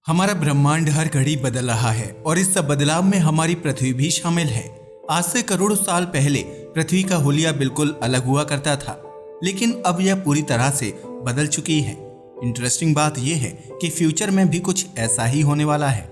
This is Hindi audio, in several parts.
हमारा ब्रह्मांड हर घड़ी बदल रहा है और इस सब बदलाव में हमारी पृथ्वी भी शामिल है। आज से करोड़ों साल पहले पृथ्वी का हुलिया बिल्कुल अलग हुआ करता था, लेकिन अब यह पूरी तरह से बदल चुकी है। इंटरेस्टिंग बात यह है कि फ्यूचर में भी कुछ ऐसा ही होने वाला है।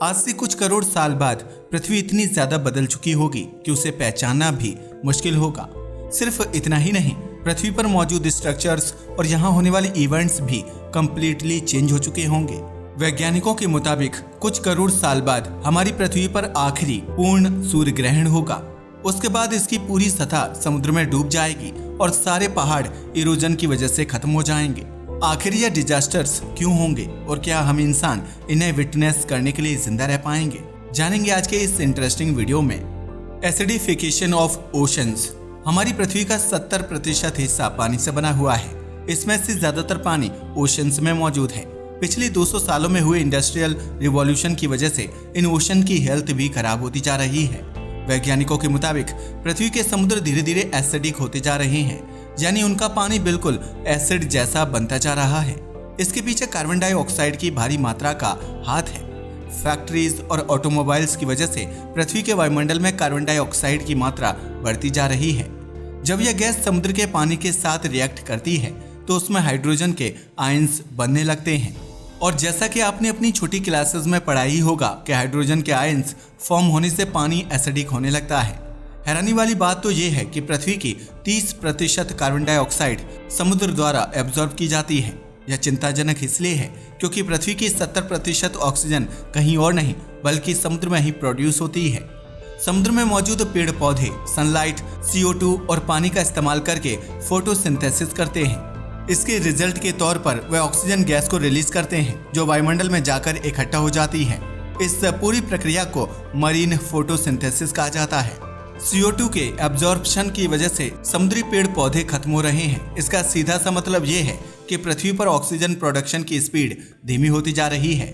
आज से कुछ करोड़ साल बाद पृथ्वी इतनी ज्यादा बदल चुकी होगी कि उसे पहचानना भी मुश्किल होगा। सिर्फ इतना ही नहीं, पृथ्वी पर मौजूद स्ट्रक्चर्स और यहाँ होने वाले इवेंट्स भी कंप्लीटली चेंज हो चुके होंगे। वैज्ञानिकों के मुताबिक कुछ करोड़ साल बाद हमारी पृथ्वी पर आखिरी पूर्ण सूर्य ग्रहण होगा। उसके बाद इसकी पूरी सतह समुद्र में डूब जाएगी और सारे पहाड़ इरोजन की वजह से खत्म हो जाएंगे। आखिर यह डिजास्टर्स क्यों होंगे और क्या हम इंसान इन्हें विटनेस करने के लिए जिंदा रह पाएंगे, जानेंगे आज के इस इंटरेस्टिंग वीडियो में। Acidification of oceans. हमारी पृथ्वी का 70% हिस्सा पानी से बना हुआ है। इसमें से ज्यादातर पानी ओशंस में मौजूद है। पिछले 200 सालों में हुए इंडस्ट्रियल रिवॉल्यूशन की वजह से इन ओशन की हेल्थ भी खराब होती जा रही है। वैज्ञानिकों के मुताबिक पृथ्वी के समुद्र धीरे धीरे एसिडिक होते जा रहे हैं, यानी उनका पानी बिल्कुल एसिड जैसा बनता जा रहा है। इसके पीछे कार्बन डाइऑक्साइड की भारी मात्रा का हाथ है। फैक्ट्रीज और ऑटोमोबाइल्स की वजह से पृथ्वी के वायुमंडल में कार्बन डाइऑक्साइड की मात्रा बढ़ती जा रही है। जब यह गैस समुद्र के पानी के साथ रिएक्ट करती है तो उसमें हाइड्रोजन के आयंस बनने लगते हैं। और जैसा कि आपने अपनी छोटी क्लासेस में पढ़ा ही होगा कि हाइड्रोजन के आयंस फॉर्म होने से पानी एसिडिक होने लगता है। हैरानी वाली बात तो यह है कि पृथ्वी की 30% कार्बन डाइऑक्साइड समुद्र द्वारा एब्जॉर्ब की जाती है। यह चिंताजनक इसलिए है क्योंकि पृथ्वी की 70% ऑक्सीजन कहीं और नहीं बल्कि समुद्र में ही प्रोड्यूस होती है। समुद्र में मौजूद पेड़ पौधे सनलाइट, CO2 और पानी का इस्तेमाल करके फोटोसिंथेसिस करते हैं। इसके रिजल्ट के तौर पर वे ऑक्सीजन गैस को रिलीज करते हैं जो वायुमंडल में जाकर इकट्ठा हो जाती है। इस पूरी प्रक्रिया को मरीन फोटोसिंथेसिस कहा जाता है। CO2 के एब्जॉर्प्शन की वजह से समुद्री पेड़ पौधे खत्म हो रहे हैं। इसका सीधा सा मतलब ये है कि पृथ्वी पर ऑक्सीजन प्रोडक्शन की स्पीड धीमी होती जा रही है।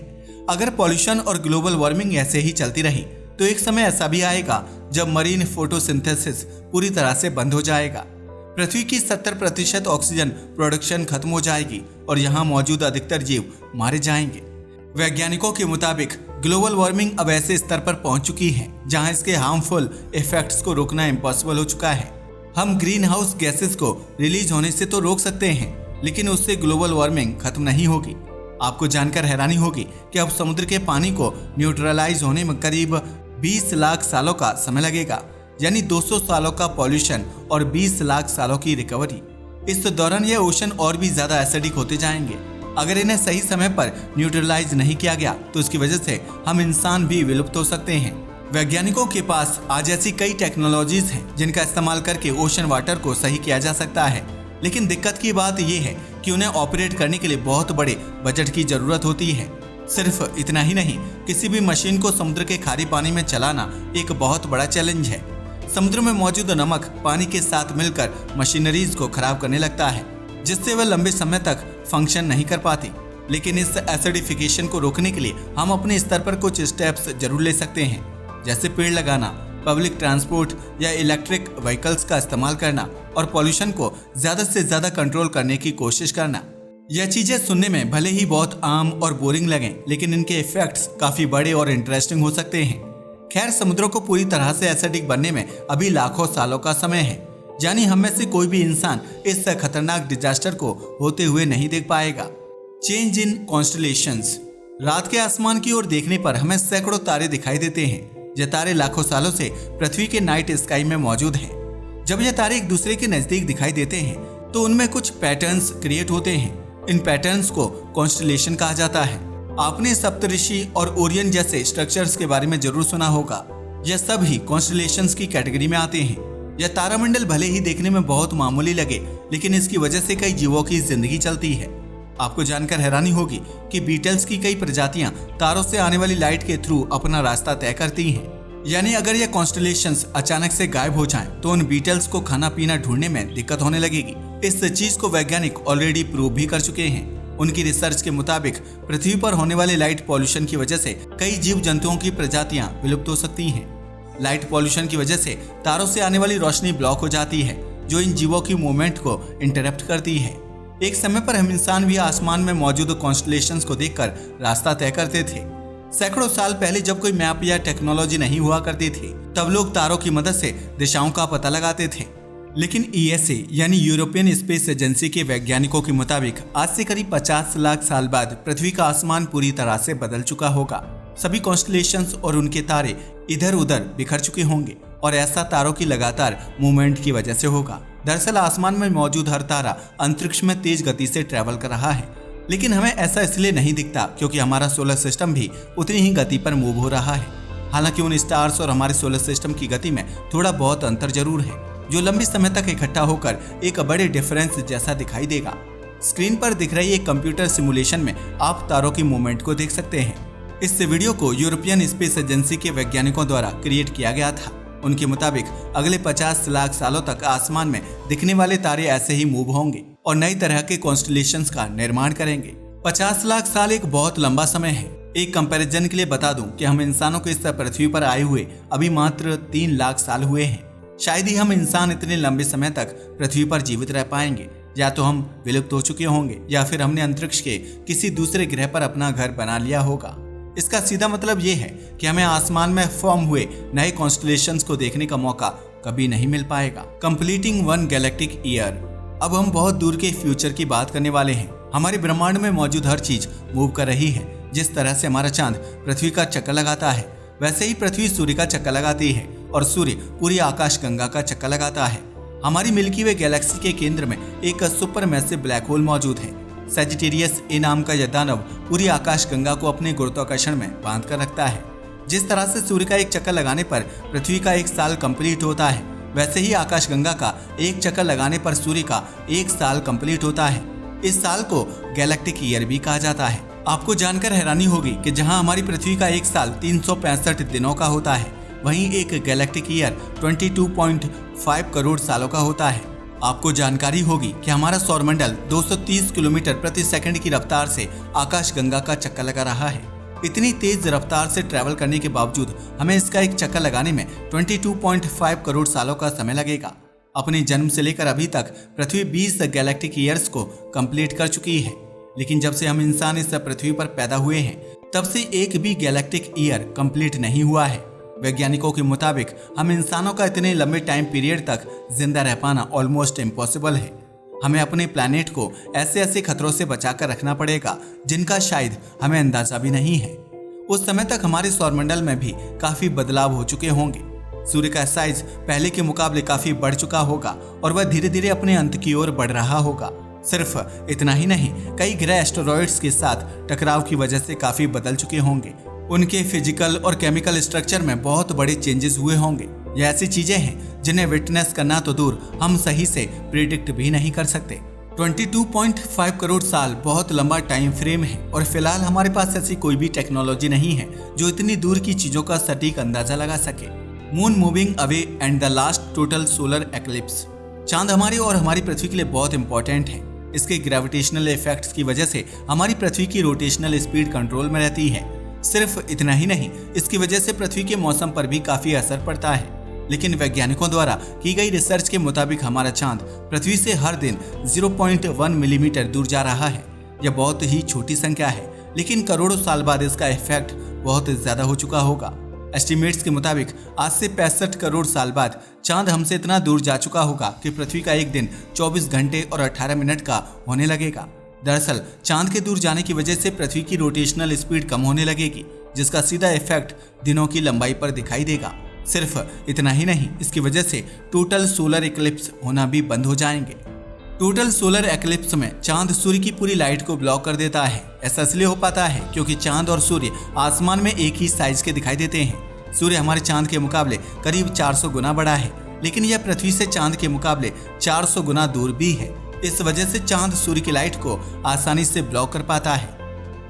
अगर पॉल्यूशन और ग्लोबल वार्मिंग ऐसे ही चलती रही तो एक समय ऐसा भी आएगा जब मरीन फोटोसिंथेसिस पूरी तरह से बंद हो जाएगा। पृथ्वी की 70% ऑक्सीजन प्रोडक्शन खत्म हो जाएगी और यहाँ मौजूद अधिकतर जीव मारे जाएंगे। वैज्ञानिकों के मुताबिक ग्लोबल वार्मिंग अब ऐसे स्तर पर पहुंच चुकी है जहां इसके हार्मफुल इफेक्ट्स को रोकना इम्पॉसिबल हो चुका है। हम ग्रीन हाउस गैसेस को रिलीज होने से तो रोक सकते हैं, लेकिन उससे ग्लोबल वार्मिंग खत्म नहीं होगी। आपको जानकर हैरानी होगी कि अब समुद्र के पानी को न्यूट्रलाइज होने में करीब 20 लाख सालों का समय लगेगा, यानी 200 सालों का पॉल्यूशन और 20 लाख सालों की रिकवरी। इस दौरान ये ओशन और भी ज्यादा एसिडिक होते जाएंगे। अगर इन्हें सही समय पर न्यूट्रलाइज नहीं किया गया तो इसकी वजह से हम इंसान भी विलुप्त हो सकते हैं। वैज्ञानिकों के पास आज ऐसी कई टेक्नोलॉजीज हैं जिनका इस्तेमाल करके ओशन वाटर को सही किया जा सकता है, लेकिन दिक्कत की बात यह है कि उन्हें ऑपरेट करने के लिए बहुत बड़े बजट की जरूरत होती है। सिर्फ इतना ही नहीं, किसी भी मशीन को समुद्र के खारे पानी में चलाना एक बहुत बड़ा चैलेंज है। समुद्र में मौजूद नमक पानी के साथ मिलकर मशीनरीज को खराब करने लगता है, जिससे वह लंबे समय तक फंक्शन नहीं कर पाती। लेकिन इस एसिडिफिकेशन को रोकने के लिए हम अपने स्तर पर कुछ स्टेप्स जरूर ले सकते हैं, जैसे पेड़ लगाना, पब्लिक ट्रांसपोर्ट या इलेक्ट्रिक व्हीकल्स का इस्तेमाल करना और पॉल्यूशन को ज्यादा से ज्यादा कंट्रोल करने की कोशिश करना। यह चीजें सुनने में भले ही बहुत आम और बोरिंग लगें, लेकिन इनके इफेक्ट्स काफी बड़े और इंटरेस्टिंग हो सकते हैं। खैर, समुद्रों को पूरी तरह से एसिडिक बनने में अभी लाखों सालों का समय है, यानी हम में से कोई भी इंसान इस खतरनाक डिजास्टर को होते हुए नहीं देख पाएगा। Change in constellations. रात के आसमान की ओर देखने पर हमें सैकड़ों तारे दिखाई देते हैं। ये तारे लाखों सालों से पृथ्वी के नाइट स्काई में मौजूद हैं। जब ये तारे एक दूसरे के नजदीक दिखाई देते हैं तो उनमें कुछ पैटर्न्स क्रिएट होते हैं। इन पैटर्न्स को कॉन्स्टलेशन कहा जाता है। आपने सप्तऋषि और ओरियन जैसे स्ट्रक्चर्स के बारे में जरूर सुना होगा। यह सब ही कॉन्स्टलेशंस की कैटेगरी में आते हैं। यह तारामंडल भले ही देखने में बहुत मामूली लगे, लेकिन इसकी वजह से कई जीवों की जिंदगी चलती है। आपको जानकर हैरानी होगी कि बीटल्स की कई प्रजातियां तारों से आने वाली लाइट के थ्रू अपना रास्ता तय करती हैं। यानी अगर यह कॉन्स्टलेशंस अचानक से गायब हो जाएं, तो उन बीटल्स को खाना पीना ढूंढने में दिक्कत होने लगेगी। इस चीज को वैज्ञानिक ऑलरेडी प्रूव भी कर चुके हैं। उनकी रिसर्च के मुताबिक पृथ्वी पर होने वाले लाइट पॉल्यूशन की वजह से कई जीव जंतुओं की प्रजातियां विलुप्त हो सकती हैं। लाइट पॉल्यूशन की वजह से तारों से आने वाली रोशनी ब्लॉक हो जाती है, जो इन जीवों की मूवमेंट को इंटरप्ट करती है। एक समय पर हम इंसान भी आसमान में मौजूद कॉन्स्टलेशंस को देखकर रास्ता तय करते थे। सैकड़ों साल पहले जब कोई मैप या टेक्नोलॉजी नहीं हुआ करती थी, तब लोग तारों की मदद से दिशाओं का पता लगाते थे। लेकिन ESA यानी यूरोपियन स्पेस एजेंसी के वैज्ञानिकों के मुताबिक आज से करीब 50 लाख साल बाद पृथ्वी का आसमान पूरी तरह से बदल चुका होगा। सभी कॉन्स्टलेशंस और उनके तारे इधर उधर बिखर चुके होंगे और ऐसा तारों की लगातार मूवमेंट की वजह से होगा। दरअसल आसमान में मौजूद हर तारा अंतरिक्ष में तेज गति से ट्रैवल कर रहा है, लेकिन हमें ऐसा इसलिए नहीं दिखता क्योंकि हमारा सोलर सिस्टम भी उतनी ही गति पर मूव हो रहा है। हालांकि उन स्टार्स और हमारे सोलर सिस्टम की गति में थोड़ा बहुत अंतर जरूर है, जो लंबी समय तक इकट्ठा होकर एक बड़े डिफरेंस जैसा दिखाई देगा। स्क्रीन पर दिख रही एक कंप्यूटर सिमुलेशन में आप तारों की मूवमेंट को देख सकते हैं। इस वीडियो को यूरोपियन स्पेस एजेंसी के वैज्ञानिकों द्वारा क्रिएट किया गया था। उनके मुताबिक अगले 50 लाख सालों तक आसमान में दिखने वाले तारे ऐसे ही मूव होंगे और नई तरह के कॉन्स्टलेशंस का निर्माण करेंगे। 50 लाख साल एक बहुत लंबा समय है। एक कंपैरिजन के लिए बता दूं कि हम इंसानों को इस पृथ्वी पर आए हुए अभी मात्र 3 लाख साल हुए हैं। शायद ही हम इंसान इतने लंबे समय तक पृथ्वी पर जीवित रह पाएंगे। या तो हम विलुप्त हो चुके होंगे या फिर हमने अंतरिक्ष के किसी दूसरे ग्रह पर अपना घर बना लिया होगा। इसका सीधा मतलब ये है कि हमें आसमान में फॉर्म हुए नए कॉन्स्टलेशंस को देखने का मौका कभी नहीं मिल पाएगा। Completing 1 galactic year. अब हम बहुत दूर के फ्यूचर की बात करने वाले हैं। हमारे ब्रह्मांड में मौजूद हर चीज मूव कर रही है। जिस तरह से हमारा चांद पृथ्वी का चक्कर लगाता है, वैसे ही पृथ्वी सूर्य का चक्कर लगाती है और सूर्य पूरी आकाश गंगा का चक्कर लगाता है। हमारी मिल्की वे गैलेक्सी के केंद्र में एक सुपर मैसिव ब्लैक होल मौजूद है। सजिटेरियस ए नाम का यह दानव पूरी आकाश गंगा को अपने गुरुत्वाकर्षण में बांध कर रखता है। जिस तरह से सूर्य का एक चक्कर लगाने पर पृथ्वी का 1 साल कंप्लीट होता है, वैसे ही आकाश गंगा का एक चक्कर लगाने पर सूर्य का 1 साल कंप्लीट होता है। इस साल को गैलेक्टिक ईयर भी कहा जाता है। आपको जानकर हैरानी होगी कि जहां हमारी पृथ्वी का 1 साल 365 दिनों का होता है, वहीं एक गैलेक्टिक ईयर 22.5 करोड़ सालों का होता है। आपको जानकारी होगी कि हमारा सौरमंडल 230 किलोमीटर प्रति सेकंड की रफ्तार से आकाश गंगा का चक्कर लगा रहा है। इतनी तेज रफ्तार से ट्रैवल करने के बावजूद हमें इसका एक चक्कर लगाने में 22.5 करोड़ सालों का समय लगेगा। अपने जन्म से लेकर अभी तक पृथ्वी 20 गैलेक्टिक ईयर्स को कंप्लीट कर चुकी है, लेकिन जब से हम इंसान इस पृथ्वी पर पैदा हुए हैं, तब से एक भी गैलेक्टिक ईयर कंप्लीट नहीं हुआ है। वैज्ञानिकों के मुताबिक हम इंसानों का इतने लंबे टाइम पीरियड तक जिंदा रह पाना ऑलमोस्ट इम्पॉसिबल है। हमें अपने प्लैनेट को ऐसे ऐसे खतरों से बचाकर रखना पड़ेगा जिनका शायद हमें अंदाजा भी नहीं है। उस समय तक हमारे सौरमंडल में भी काफी बदलाव हो चुके होंगे। सूर्य का साइज पहले के मुकाबले काफी बढ़ चुका होगा और वह धीरे धीरे अपने अंत की ओर बढ़ रहा होगा। सिर्फ इतना ही नहीं, कई ग्रह एस्टेरॉइड्स के साथ टकराव की वजह से काफी बदल चुके होंगे। उनके फिजिकल और केमिकल स्ट्रक्चर में बहुत बड़े चेंजेस हुए होंगे। ये ऐसी चीजें हैं जिन्हें विटनेस करना तो दूर, हम सही से प्रिडिक्ट भी नहीं कर सकते। 22.5 करोड़ साल बहुत लंबा टाइम फ्रेम है और फिलहाल हमारे पास ऐसी कोई भी टेक्नोलॉजी नहीं है जो इतनी दूर की चीजों का सटीक अंदाजा लगा सके। Moon moving away and the last total solar eclipse. चांद हमारी और हमारी पृथ्वी के लिए बहुत इंपॉर्टेंट है। इसके ग्रेविटेशनल इफेक्ट्स की वजह से हमारी पृथ्वी की रोटेशनल स्पीड कंट्रोल में रहती है। सिर्फ इतना ही नहीं, इसकी वजह से पृथ्वी के मौसम पर भी काफी असर पड़ता है। लेकिन वैज्ञानिकों द्वारा की गई रिसर्च के मुताबिक हमारा चांद पृथ्वी से हर दिन 0.1 मिलीमीटर दूर जा रहा है। यह बहुत ही छोटी संख्या है, लेकिन करोड़ों साल बाद इसका इफेक्ट बहुत ज्यादा हो चुका होगा। एस्टिमेट्स के मुताबिक आज से 65 करोड़ साल बाद चांद हमसे इतना दूर जा चुका होगा कि पृथ्वी का एक दिन 24 घंटे और 18 मिनट का होने लगेगा। दरअसल चांद के दूर जाने की वजह से पृथ्वी की रोटेशनल स्पीड कम होने लगेगी, जिसका सीधा इफेक्ट दिनों की लंबाई पर दिखाई देगा। सिर्फ इतना ही नहीं, इसकी वजह से टोटल सोलर इक्लिप्स होना भी बंद हो जाएंगे। टोटल सोलर एक्लिप्स में चांद सूर्य की पूरी लाइट को ब्लॉक कर देता है। ऐसा इसलिए हो पाता है क्योंकि चांद और सूर्य आसमान में एक ही साइज के दिखाई देते हैं। सूर्य हमारे चांद के मुकाबले करीब 400 गुना बड़ा है, लेकिन यह पृथ्वी से चांद के मुकाबले 400 गुना दूर भी है। इस वजह से चांद सूर्य की लाइट को आसानी से ब्लॉक कर पाता है।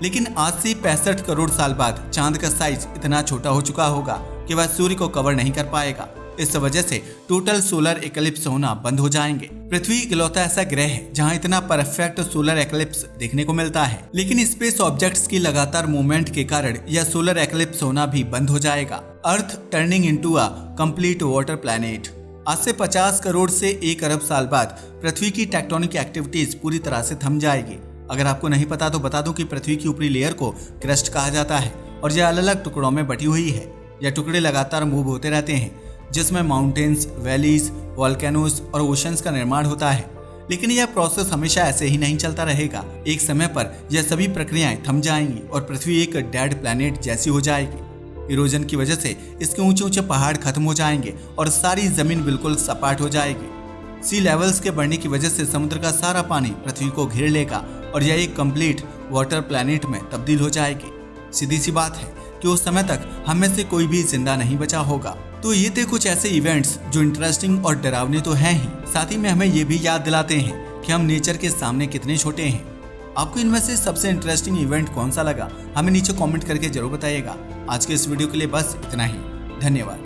लेकिन आज से 65 करोड़ साल बाद चांद का साइज इतना छोटा हो चुका होगा कि वह सूर्य को कवर नहीं कर पाएगा। इस वजह से टोटल सोलर एक्लिप्स होना बंद हो जाएंगे। पृथ्वी इकलौता ऐसा ग्रह है जहां इतना परफेक्ट सोलर एक्लिप्स देखने को मिलता है, लेकिन स्पेस ऑब्जेक्ट्स की लगातार मूवमेंट के कारण यह सोलर एक्लिप्स होना भी बंद हो जाएगा। Earth turning into a complete water planet. आज से 50 करोड़ से 1 अरब साल बाद पृथ्वी की टेक्टोनिक एक्टिविटीज पूरी तरह से थम जाएगी। अगर आपको नहीं पता तो बता दूं कि पृथ्वी की ऊपरी लेयर को क्रस्ट कहा जाता है और यह अलग अलग टुकड़ों में बटी हुई है। यह टुकड़े लगातार मूव होते रहते हैं, जिसमें माउंटेन्स, वैलीज, वॉल्केनोज और ओशंस का निर्माण होता है। लेकिन यह प्रोसेस हमेशा ऐसे ही नहीं चलता रहेगा। एक समय पर यह सभी प्रक्रियाएं थम जाएंगी और पृथ्वी एक डेड प्लैनेट जैसी हो जाएगी। इरोजन की वजह से इसके ऊंचे ऊंचे पहाड़ खत्म हो जाएंगे और सारी जमीन बिल्कुल सपाट हो जाएगी। सी लेवल्स के बढ़ने की वजह से समुद्र का सारा पानी पृथ्वी को घेर लेगा और यह एक कंप्लीट वाटर प्लैनेट में तब्दील हो जाएगी। सीधी सी बात है कि उस समय तक हम में से कोई भी जिंदा नहीं बचा होगा। तो ये थे कुछ ऐसे इवेंट्स जो इंटरेस्टिंग और डरावने तो हैं ही, साथ ही में हमें ये भी याद दिलाते हैं कि हम नेचर के सामने कितने छोटे हैं। आपको इनमें से सबसे इंटरेस्टिंग इवेंट कौन सा लगा, हमें नीचे कमेंट करके जरूर बताइएगा। आज के इस वीडियो के लिए बस इतना ही। धन्यवाद।